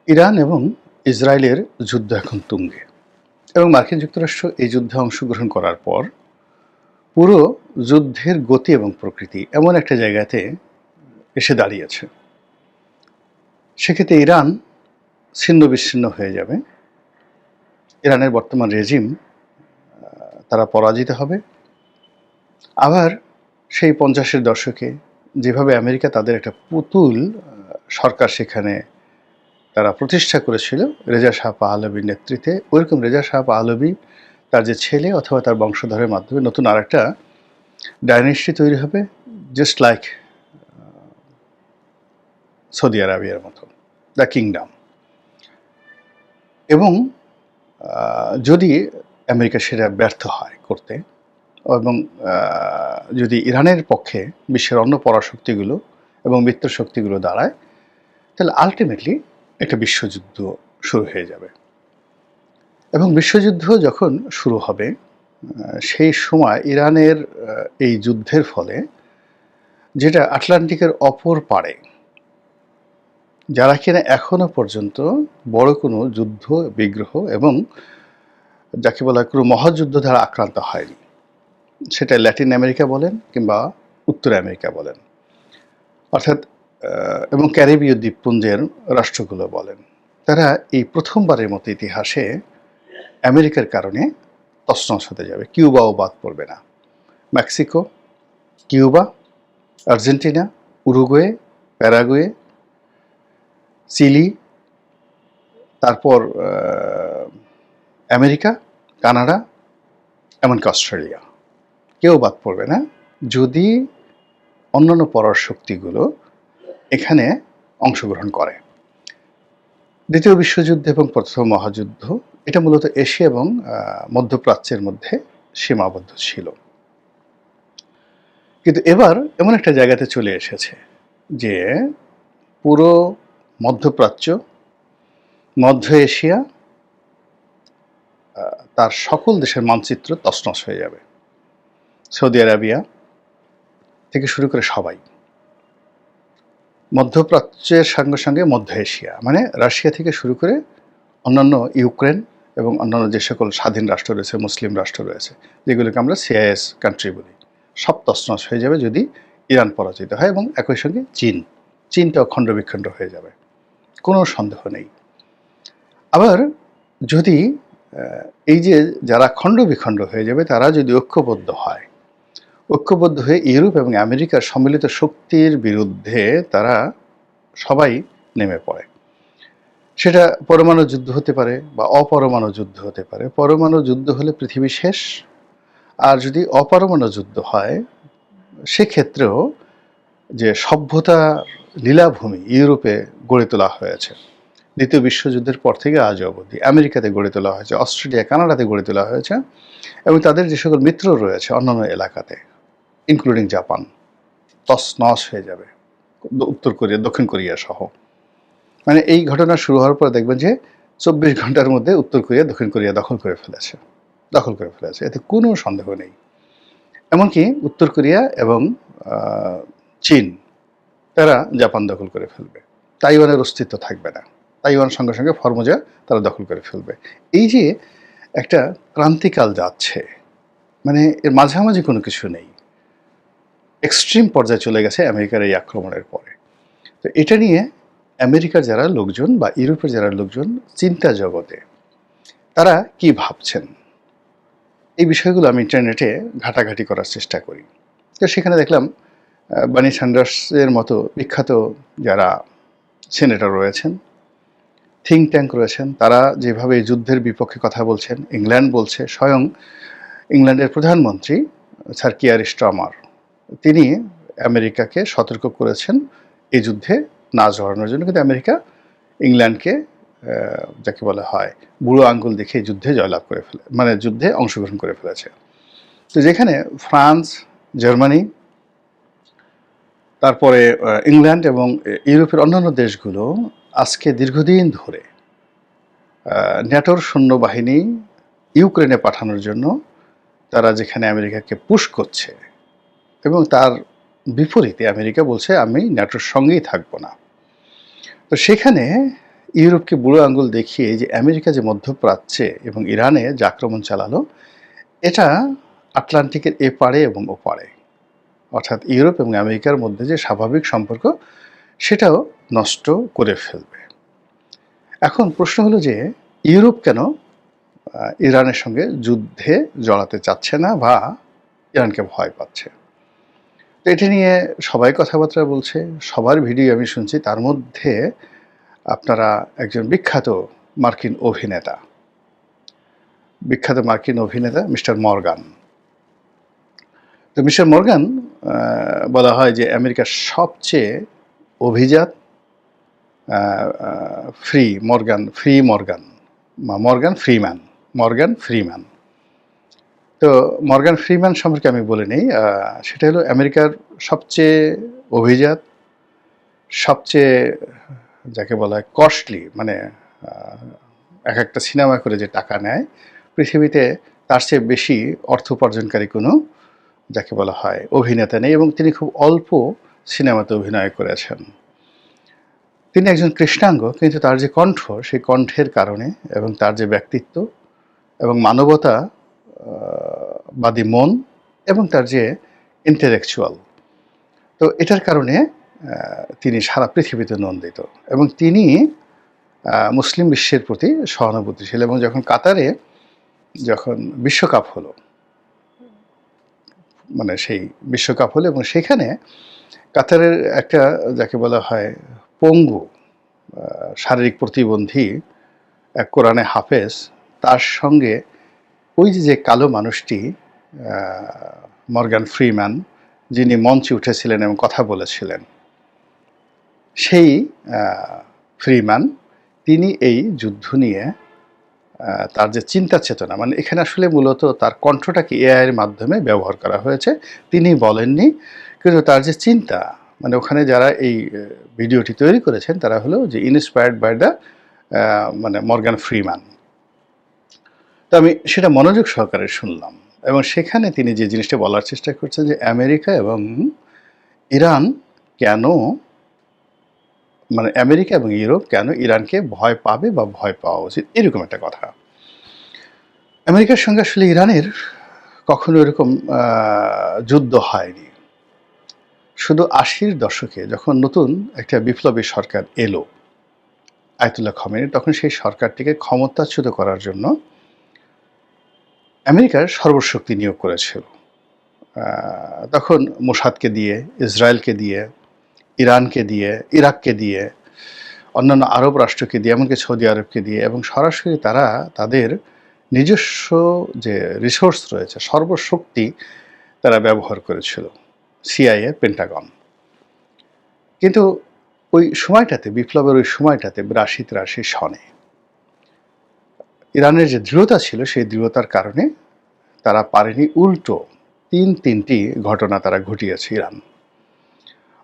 Iran এবং ইসরায়েলের যুদ্ধ এখন তুঙ্গে এবং মার্কিন যুক্তরাষ্ট্র এই যুদ্ধে অংশগ্রহণ করার পর পুরো যুদ্ধের গতি এবং প্রকৃতি এমন একটা জায়গাতে এসে দাঁড়িয়েছে। সেক্ষেত্রে ইরান ছিন্ন বিচ্ছিন্ন হয়ে যাবে। ইরানের বর্তমান রেজিম তারা পরাজিত হবে। আবার সেই 50-এর দশকে যেভাবে আমেরিকা তাদের একটা পুতুল সরকার সেখানে তারা প্রতিষ্ঠা করেছিল রেজা শাহ পাহলভির নেতৃত্বে, ওইরকম রেজা শাহ পাহলভি তার যে ছেলে অথবা তার বংশধরের মাধ্যমে নতুন আরেকটা ডাইনেস্টি তৈরি হবে, জাস্ট লাইক সৌদি আরবিয়ার মতো, দ্য কিংডম। এবং যদি আমেরিকা সেটা ব্যর্থ হয় করতে এবং যদি ইরানের পক্ষে বিশ্বের অন্য পরাশক্তিগুলো এবং মিত্র শক্তিগুলো দাঁড়ায়, তাহলে আলটিমেটলি একটা বিশ্বযুদ্ধ শুরু হয়ে যাবে। এবং বিশ্বযুদ্ধ যখন শুরু হবে সেই সময় ইরানের এই যুদ্ধের ফলে যেটা আটলান্টিকের অপর পাড়ে যারা কিনা এখনো পর্যন্ত বড় কোনো যুদ্ধ বিগ্রহ এবং যাকে বলা হয় কোনো মহাযুদ্ধ দ্বারা আক্রান্ত হয়নি, সেটা ল্যাটিন আমেরিকা বলেন কিংবা উত্তর আমেরিকা বলেন, অর্থাৎ এবং ক্যারিবীয় দ্বীপপুঞ্জের রাষ্ট্রগুলো বলেন, তারা এই প্রথমবারের মতো ইতিহাসে আমেরিকার কারণে তছনছ হতে যাবে। কিউবাও বাদ পড়বে না। Mexico, Cuba, Argentina, Uruguay, Paraguay, Chile, তারপর আমেরিকা, কানাডা, এমনকি অস্ট্রেলিয়া, কেউ বাদ পড়বে না যদি অন্যান্য পরাশক্তিগুলো এখানে অংশগ্রহণ করে। দ্বিতীয় বিশ্বযুদ্ধ এবং প্রথম মহাযুদ্ধ এটা মূলত এশিয়া এবং মধ্যপ্রাচ্যের মধ্যে সীমাবদ্ধ ছিল, কিন্তু এবার এমন একটা জায়গাতে চলে এসেছে যে পুরো মধ্যপ্রাচ্য, মধ্য এশিয়া, তার সকল দেশের মানচিত্র তছনছ হয়ে যাবে। সৌদি আরবিয়া থেকে শুরু করে সবাই, মধ্যপ্রাচ্যের সঙ্গে সঙ্গে মধ্য এশিয়া মানে রাশিয়া থেকে শুরু করে অন্যান্য ইউক্রেন এবং অন্যান্য যে সকল স্বাধীন রাষ্ট্র রয়েছে, মুসলিম রাষ্ট্র রয়েছে, যেগুলোকে আমরা সিআইএস কান্ট্রি বলি, সব তছনছ হয়ে যাবে যদি ইরান পরাজিত হয়। এবং একই সঙ্গে চীনটাও খণ্ড বিখণ্ড হয়ে যাবে, কোনো সন্দেহ নেই। আবার যদি এই যে যারা খণ্ড বিখণ্ড হয়ে যাবে তারা যদি ঐক্যবদ্ধ হয়ে ইউরোপ এবং আমেরিকার সম্মিলিত শক্তির বিরুদ্ধে তারা সবাই নেমে পড়ে, সেটা পরমাণু যুদ্ধ হতে পারে বা অপরমাণু যুদ্ধ হতে পারে। পরমাণু যুদ্ধ হলে পৃথিবী শেষ, আর যদি অপরমাণু যুদ্ধ হয় সেক্ষেত্রেও যে সভ্যতা লীলাভূমি ইউরোপে গড়ে তোলা হয়েছে দ্বিতীয় বিশ্বযুদ্ধের পর থেকে আজ অবধি, আমেরিকাতে গড়ে তোলা হয়েছে, অস্ট্রেলিয়া, কানাডাতে গড়ে তোলা হয়েছে, এবং তাদের যে সকল মিত্র রয়েছে অন্যান্য এলাকাতে ইনক্লুডিং জাপান, তছনছ হয়ে যাবে, উত্তর কোরিয়া, দক্ষিণ কোরিয়া সহ। মানে এই ঘটনা শুরু হওয়ার পর দেখবেন যে 24 ঘন্টার মধ্যে উত্তর কোরিয়া দক্ষিণ কোরিয়া দখল করে ফেলেছে, এতে কোনো সন্দেহ নেই। এমনকি উত্তর কোরিয়া এবং চীন তারা জাপান দখল করে ফেলবে, তাইওয়ানের অস্তিত্ব থাকবে না, তাইওয়ান সঙ্গে সঙ্গে ফরমোজা তারা দখল করে ফেলবে। এই যে একটা ক্রান্তিকাল যাচ্ছে, মানে এর মাঝামাঝি কোনো কিছু নেই, এক্সট্রিম পর্যায়ে চলে গেছে আমেরিকার এই আক্রমণের পরে। তো এটা নিয়ে আমেরিকার যারা লোকজন বা ইউরোপের যারা লোকজন চিন্তা জগতে তারা কি ভাবছেন, এই বিষয়গুলো আমি ইন্টারনেটে ঘাটাঘাটি করার চেষ্টা করি। তো সেখানে দেখলাম বার্নি স্যান্ডার্সের মতো বিখ্যাত যারা সেনেটর রয়েছেন, থিঙ্ক ট্যাঙ্ক রয়েছেন, তারা যেভাবে যুদ্ধের বিপক্ষে কথা বলছেন, ইংল্যান্ড বলছে, স্বয়ং ইংল্যান্ডের প্রধানমন্ত্রী স্যার কিয়ার স্টারমার তিনি আমেরিকাকে সতর্ক করেছেন এই যুদ্ধে না জড়ানোর জন্য, কিন্তু আমেরিকা ইংল্যান্ডকে যাকে বলা হয় বুড়ো আঙ্গুল দেখে যুদ্ধে জয়লাভ করে মানে যুদ্ধে অংশগ্রহণ করে ফেলেছে। তো যেখানে ফ্রান্স, জার্মানি, তারপরে ইংল্যান্ড এবং ইউরোপের অন্যান্য দেশগুলো আজকে দীর্ঘদিন ধরে ন্যাটোর সৈন্যবাহিনী ইউক্রেনে পাঠানোর জন্য তারা যেখানে আমেরিকাকে পুশ করছে, এবং তার বিপরীতে আমেরিকা বলছে আমি ন্যাটোর সঙ্গেই থাকবো না। তো সেখানে ইউরোপকে বুড়ো আঙুল দেখিয়ে যে আমেরিকা যে মধ্যপ্রাচ্যে এবং ইরানে যে আক্রমণ চালালো, এটা আটলান্টিকের এপারে এবং ওপারে, অর্থাৎ ইউরোপ এবং আমেরিকার মধ্যে যে স্বাভাবিক সম্পর্ক সেটাও নষ্ট করে ফেলবে। এখন প্রশ্ন হলো যে ইউরোপ কেন ইরানের সঙ্গে যুদ্ধে জড়াতে চাচ্ছে না বা ইরানকে ভয় পাচ্ছে? তো এটা নিয়ে সবাই কথাবার্তা বলছে, সবার ভিডিও আমি শুনছি। তার মধ্যে আপনারা একজন বিখ্যাত মার্কিন অভিনেতা মিস্টার মর্গান। তো মিস্টার মর্গান বলা হয় যে আমেরিকার সবচেয়ে অভিজাত মর্গান ফ্রিম্যান। তো মর্গান ফ্রিম্যান সম্পর্কে আমি বলে নেই। সেটা হলো আমেরিকার সবচেয়ে অভিজাত, সবচেয়ে যাকে বলা হয় কস্টলি, মানে এক একটা সিনেমা করে যে টাকা নেয়, পৃথিবীতে তার চেয়ে বেশি অর্থ উপার্জনকারী কোনো যাকে বলা হয় অভিনেতা নেই, এবং তিনি খুব অল্প সিনেমাতে অভিনয় করেছেন। তিনি একজন কৃষ্ণাঙ্গ, কিন্তু তার যে কণ্ঠ, সেই কণ্ঠের কারণে এবং তার যে ব্যক্তিত্ব এবং মানবতাবাদী মন এবং তার যে ইন্টেলেকচুয়াল, তো এটার কারণে তিনি সারা পৃথিবীতে নন্দিত, এবং তিনি মুসলিম বিশ্বের প্রতি সহানুভূতিশীল। এবং যখন কাতারে বিশ্বকাপ হলো, মানে সেই বিশ্বকাপ হলো, এবং সেখানে কাতারের একটা যাকে বলা হয় পঙ্গু শারীরিক প্রতিবন্ধী এক কোরআনে হাফেজ, তার সঙ্গে ওই যে কালো মানুষটি মর্গান ফ্রিম্যান, যিনি মঞ্চে উঠেছিলেন এবং কথা বলেছিলেন, সেই ফ্রিম্যান তিনি এই যুদ্ধ নিয়ে তার যে চিন্তা চেতনা, মানে এখানে আসলে মূলত তার কণ্ঠটাকে এআইয়ের মাধ্যমে ব্যবহার করা হয়েছে, তিনি বলেননি, কিন্তু তার যে চিন্তা, মানে ওখানে যারা এই ভিডিওটি তৈরি করেছেন তারা হলো যে ইন্সপায়ার্ড বাই দ্য মানে মর্গান ফ্রিম্যান। তো আমি সেটা মনোযোগ সহকারে শুনলাম, এবং সেখানে তিনি যে জিনিসটা বলার চেষ্টা করছেন যে আমেরিকা এবং ইরান কেন, মানে আমেরিকা এবং ইউরোপ কেন ইরানকে ভয় পাবে বা ভয় পাওয়া উচিত, এরকম একটা কথা। আমেরিকার সঙ্গে আসলে ইরানের কখনো এরকম যুদ্ধ হয়নি। শুধু ৮০-র দশকে যখন নতুন একটা বিপ্লবী সরকার এলো আয়াতুল্লাহ খামেনি, তখন সেই সরকারটিকে ক্ষমতাচ্যুত করার জন্য আমেরিকার সর্বশক্তি নিয়োগ করেছিল। তখন মোসাদকে দিয়ে, ইসরায়েলকে দিয়ে, ইরানকে দিয়ে, ইরাককে দিয়ে, অন্যান্য আরব রাষ্ট্রকে দিয়ে, এমনকি সৌদি আরবকে দিয়ে, এবং সরাসরি তারা তাদের নিজস্ব যে রিসোর্স রয়েছে, সর্বশক্তি তারা ব্যবহার করেছিল, সিআইএ, পেন্টাগন। কিন্তু ওই সময়টাতে, বিপ্লবের ওই সময়টাতে ৮২-৮৩ সনে ইরানের যে দৃঢ়তা ছিল, সেই দৃঢ়তার কারণে তারা পারেনি, উল্টো তিনটি ঘটনা তারা ঘটিয়েছে ইরান।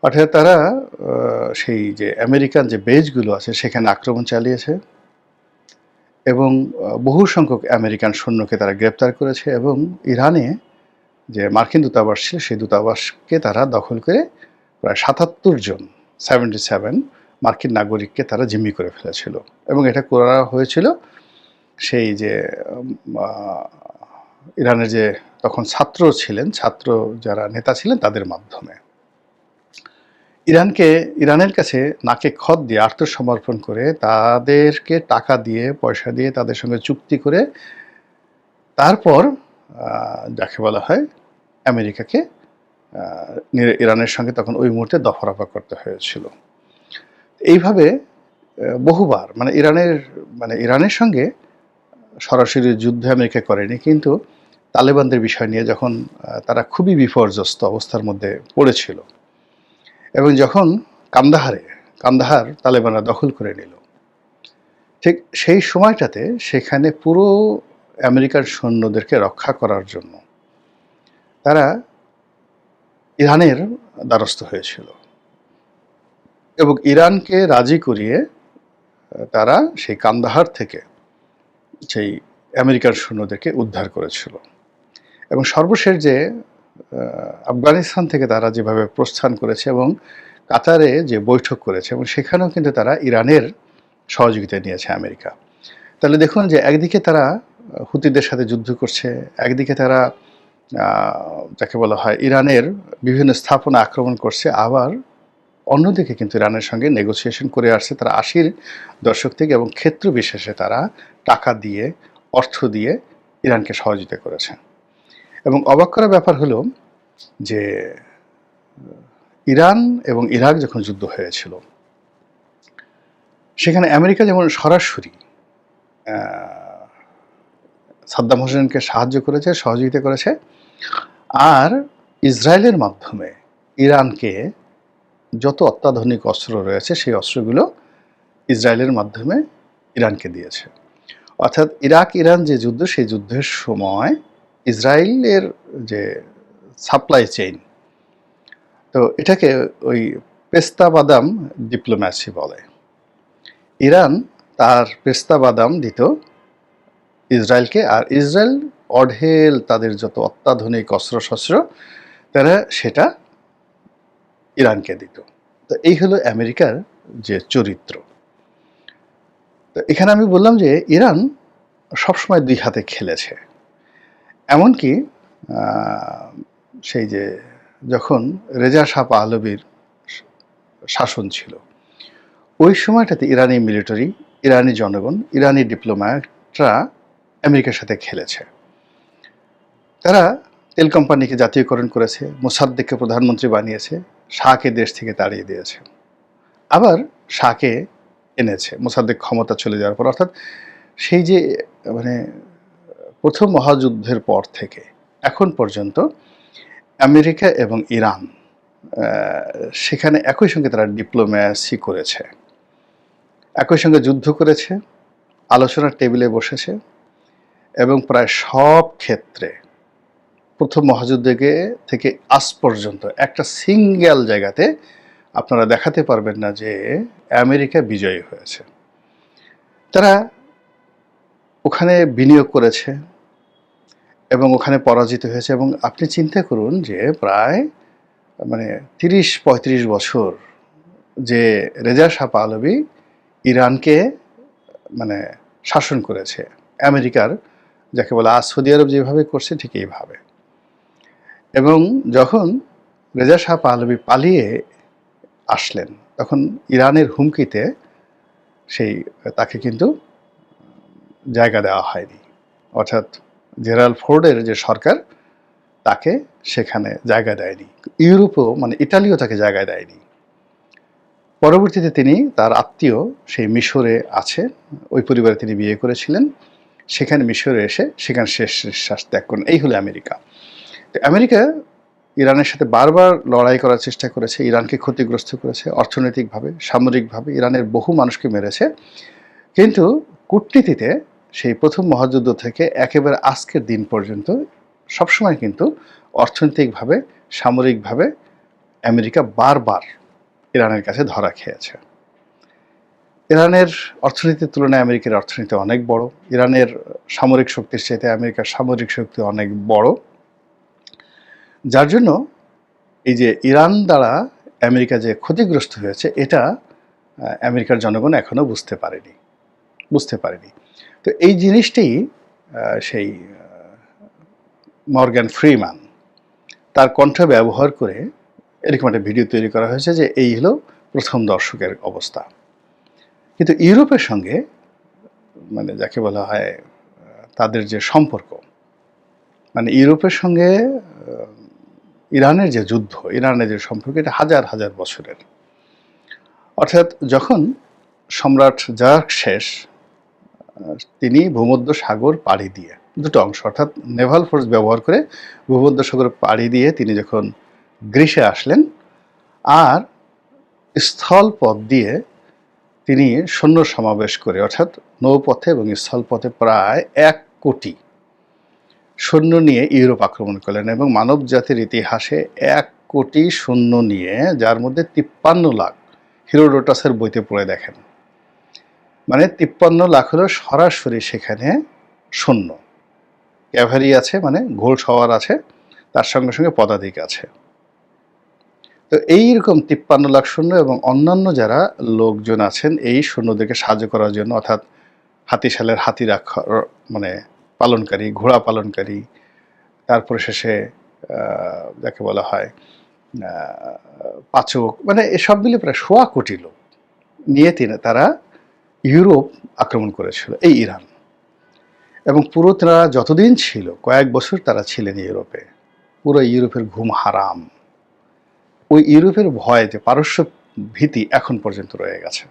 অর্থাৎ তারা সেই যে আমেরিকান যে বেজগুলো আছে সেখানে আক্রমণ চালিয়েছে, এবং বহু সংখ্যক আমেরিকান সৈন্যকে তারা গ্রেপ্তার করেছে, এবং ইরানে যে মার্কিন দূতাবাস ছিল সেই দূতাবাসকে তারা দখল করে প্রায় ৭৭ জন 77 মার্কিন নাগরিককে তারা জিম্মি করে ফেলেছিল। এবং এটা করা হয়েছিল সেই যে ইরানের যে তখন ছাত্র যারা নেতা ছিলেন তাদের মাধ্যমে। ইরানের কাছে নাকে খত দিয়ে আত্মসমর্পণ করে, তাদেরকে টাকা দিয়ে, পয়সা দিয়ে, তাদের সঙ্গে চুক্তি করে, তারপর যাকে বলা হয় আমেরিকাকে ইরানের সঙ্গে তখন ওই মুহূর্তে দফারফা করতে হয়েছিল। এইভাবে বহুবার, মানে ইরানের সঙ্গে সরাসরি যুদ্ধ আমেরিকা করেনি, কিন্তু তালেবানদের বিষয় নিয়ে যখন তারা খুবই বিপর্যস্ত অবস্থার মধ্যে পড়েছিল, এবং যখন কান্দাহার তালেবানরা দখল করে নিল, ঠিক সেই সময়টাতে সেখানে পুরো আমেরিকার সৈন্যদেরকে রক্ষা করার জন্য তারা ইরানের দ্বারস্থ হয়েছিল, এবং ইরানকে রাজি করিয়ে তারা সেই কান্দাহার থেকে সেই আমেরিকার সৈন্যদেরকে উদ্ধার করেছিল। এবং সর্বশেষ যে আফগানিস্তান থেকে তারা যেভাবে প্রস্থান করেছে এবং কাতারে যে বৈঠক করেছে, এবং সেখানেও কিন্তু তারা ইরানের সহযোগিতা নিয়েছে আমেরিকা। তাহলে দেখুন যে একদিকে তারা হুতিদের সাথে যুদ্ধ করছে, একদিকে তারা যাকে বলা হয় ইরানের বিভিন্ন স্থাপনা আক্রমণ করছে, আবার অন্যদিকে কিন্তু ইরানের সঙ্গে নেগোসিয়েশন করে আসছে তারা ৮০-র দশক থেকে, এবং ক্ষেত্র বিশেষে তারা টাকা দিয়ে, অর্থ দিয়ে ইরানকে সহযোগিতা করেছে। এবং অবাক করার ব্যাপার হলো যে ইরান এবং ইরাক যখন যুদ্ধ হয়েছিল, সেখানে আমেরিকা যেমন সরাসরি সাদ্দাম হোসেনকে সাহায্য করেছে, সহযোগিতা করেছে, আর ইসরায়েলের মাধ্যমে ইরানকে যত অত্যাধুনিক অস্ত্র রয়েছে সেই অস্ত্রগুলো ইসরায়েলের মাধ্যমে ইরানকে দিয়েছে। অর্থাৎ ইরাক ইরান যে যুদ্ধ, সেই যুদ্ধের সময় ইসরায়েলের যে সাপ্লাই চেইন, তো এটাকে ওই পেস্তা বাদাম ডিপ্লোম্যাসি বলে। ইরান তার পেস্তা বাদাম দিত ইসরায়েলকে, আর ইসরায়েল অঢেল তাদের যত অত্যাধুনিক অস্ত্রশস্ত্র তারা সেটা ইরানকে দিত। তো এই হলো আমেরিকার যে চরিত্র। তো এখানে আমি বললাম যে ইরান সবসময় দুই হাতে খেলেছে। এমনকি সেই যে যখন রেজা শাহ পাহলভীর শাসন ছিল, ওই সময়টাতে ইরানি মিলিটারি, ইরানি জনগণ, ইরানি ডিপ্লোম্যাটরা আমেরিকার সাথে খেলেছে। তারা তেল কোম্পানিকে জাতীয়করণ করেছে, মোসাদ্দেককে প্রধানমন্ত্রী বানিয়েছে, শাহকে দেশ থেকে তাড়িয়ে দিয়েছে, আবার শাহকে এনেছে মোসাদ্দেক ক্ষমতা চলে যাওয়ার পর। অর্থাৎ সেই যে মানে প্রথম মহাযুদ্ধের পর থেকে এখন পর্যন্ত আমেরিকা এবং ইরান সেখানে একই সঙ্গে তারা ডিপ্লোম্যাসি করেছে, একই সঙ্গে যুদ্ধ করেছে, আলোচনার টেবিলে বসেছে, এবং প্রায় সব ক্ষেত্রে প্রথম মহাযুদ্ধে থেকে আজ পর্যন্ত একটা সিঙ্গেল জায়গাতে আপনারা দেখাতে পারবেন না যে আমেরিকা বিজয়ী হয়েছে। তারা ওখানে বিনিয়োগ করেছে এবং ওখানে পরাজিত হয়েছে। এবং আপনি চিন্তা করুন যে প্রায় ৩০-৩৫ বছর যে রেজা শাহ পাহলভী ইরানকে শাসন করেছে, আমেরিকার যাকে বলে আজ সৌদি আরব যেভাবে করছে ঠিক এইভাবে। এবং যখন রেজা শাহ পাহলভী পালিয়ে আসলেন, তখন ইরানের হুমকিতে তাকে কিন্তু জায়গা দেওয়া হয়নি। অর্থাৎ জেরাল্ড ফোর্ডের যে সরকার, তাকে সেখানে জায়গা দেয়নি। ইউরোপও ইটালিও তাকে জায়গা দেয়নি। পরবর্তীতে তিনি তার আত্মীয় সেই মিশরে আছে, ওই পরিবারে তিনি বিয়ে করেছিলেন, সেখানে মিশরে এসে সেখানে শেষ নিঃশ্বাস ত্যাগ করেন। এই হলো আমেরিকা। তো আমেরিকা ইরানের সাথে বারবার লড়াই করার চেষ্টা করেছে, ইরানকে ক্ষতিগ্রস্ত করেছে অর্থনৈতিকভাবে, সামরিকভাবে, ইরানের বহু মানুষকে মেরেছে। কিন্তু কূটনীতিতে সেই প্রথম মহাযুদ্ধ থেকে একেবারে আজকের দিন পর্যন্ত সবসময় কিন্তু অর্থনৈতিকভাবে, সামরিকভাবে আমেরিকা বারবার ইরানের কাছে ধরা খেয়েছে। ইরানের অর্থনীতির তুলনায় আমেরিকার অর্থনীতি অনেক বড়, ইরানের সামরিক শক্তির চাইতে আমেরিকার সামরিক শক্তি অনেক বড়, যার জন্য এই যে ইরান দ্বারা আমেরিকা যে ক্ষতিগ্রস্ত হয়েছে, এটা আমেরিকার জনগণ এখনো বুঝতে পারেনি। তো এই জিনিসটি সেই মর্গান ফ্রিম্যান তার কণ্ঠ ব্যবহার করে এরকম একটা ভিডিও তৈরি করা হয়েছে যে এই হলো প্রথম দর্শকের অবস্থা। কিন্তু ইউরোপের সঙ্গে যাকে বলা হয় তাদের যে সম্পর্ক, ইউরোপের সঙ্গে ইরানের যে যুদ্ধ, ইরানের যে সম্পর্ক, এটা হাজার হাজার বছরের। অর্থাৎ যখন সম্রাট জার্কশেস তিনি ভূমধ্য সাগর পাড়ি দিয়ে, দুটো অংশ অর্থাৎ নেভাল ফোর্স ব্যবহার করে ভূমধ্য সাগর পাড়ি দিয়ে তিনি যখন গ্রিসে আসলেন, আর স্থলপথ দিয়ে তিনি সৈন্য সমাবেশ করে, অর্থাৎ নৌপথে এবং স্থলপথে প্রায় ১ কোটি সৈন্য নিয়ে ইউরোপ আক্রমণ করলেন। এবং মানব জাতির ইতিহাসে ১ কোটি সৈন্য নিয়ে, যার মধ্যে ৫৩ লাখ, হিরোডোটাসের বইতে পড়ে দেখেন, ৫৩ লাখ হলো সরাসরি সেখানে সৈন্য, ক্যাভারি আছে, ঘোড়সওয়ার আছে, তার সঙ্গে সঙ্গে পদাতিক আছে। তো এইরকম 53 লাখ সৈন্য এবং অন্যান্য যারা লোকজন আছেন এই সৈন্যদেরকে সাহায্য করার জন্য, অর্থাৎ হাতিশালের হাতি রাখা মানে পালনকারী, ঘোড়া পালনকারী, তারপরে শেষে যাকে বলা হয় পাচক, মানে এসব মিলে প্রায় 1.25 কোটি লোক নিয়ে তারা ইউরোপ আক্রমণ করেছিল, এই ইরান। এবং পুরো তারা যতদিন ছিল, কয়েক বছর তারা ছিলেন ইউরোপে, পুরো ইউরোপের ঘুম হারাম। ওই ইউরোপের ভয়, যে পারস্য ভীতি এখন পর্যন্ত রয়ে গেছে।